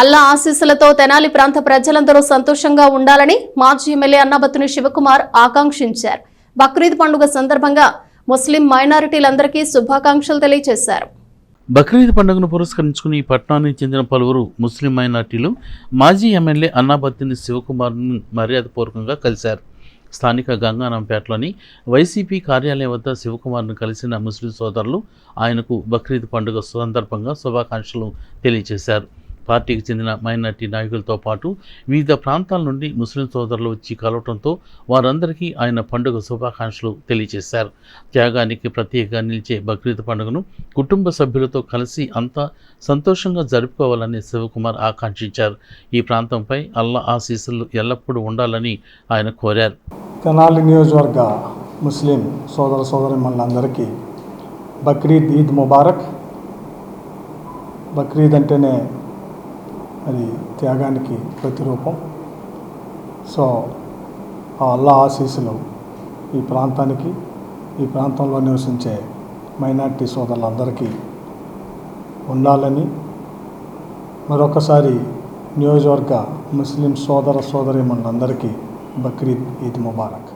అల్లా ఆశీస్సులతో తెనాలి ప్రాంత ప్రజలందరూ సంతోషంగా ఉండాలని మాజీ ఎమ్మెల్యే అన్నాబత్తుని శివకుమార్ ఆకాంక్షించారు. బక్రీద్ పండుగ సందర్భంగా ముస్లిం మైనారిటీలందరికీ శుభాకాంక్షలు తెలియజేశారు. బక్రీద్ పండుగను పురస్కరించుకుని పట్టణానికి చెందిన పలువురు ముస్లిం మైనార్టీలు మాజీ ఎమ్మెల్యే అన్నాబత్తుని శివకుమార్ను మర్యాదపూర్వకంగా కలిశారు. స్థానిక గంగానంపేటలోని వైసీపీ కార్యాలయం వద్ద శివకుమార్ను కలిసిన ముస్లిం సోదరులు ఆయనకు బక్రీద్ పండుగ సందర్భంగా శుభాకాంక్షలు తెలియజేశారు. పార్టీకి చెందిన మైనార్టీ నాయకులతో పాటు వివిధ ప్రాంతాల నుండి ముస్లిం సోదరులు వచ్చి కలవడంతో వారందరికీ ఆయన పండుగ శుభాకాంక్షలు తెలియజేశారు. త్యాగానికి ప్రత్యేకంగా నిలిచే బక్రీద్ పండుగను కుటుంబ సభ్యులతో కలిసి అంతా సంతోషంగా జరుపుకోవాలని శివకుమార్ ఆకాంక్షించారు. ఈ ప్రాంతంపై అల్లా ఆశీస్సులు ఎల్లప్పుడూ ఉండాలని ఆయన కోరారు. తెనాలి నియోజకవర్గ ముస్లిం సోదరులందరికీ బక్రీద్ ఈద్ ముబారక్. బక్రీద్ అంటేనే అది త్యాగానికి ప్రతిరూపం. సో ఆ అల్లా ఆశీస్సులు ఈ ప్రాంతానికి, ఈ ప్రాంతంలో నివసించే మైనార్టీ సోదరులందరికీ ఉండాలని మరొకసారి నియోజకవర్గ ముస్లిం సోదరీమణులందరికీ బక్రీద్ ఈద్ ముబారక్.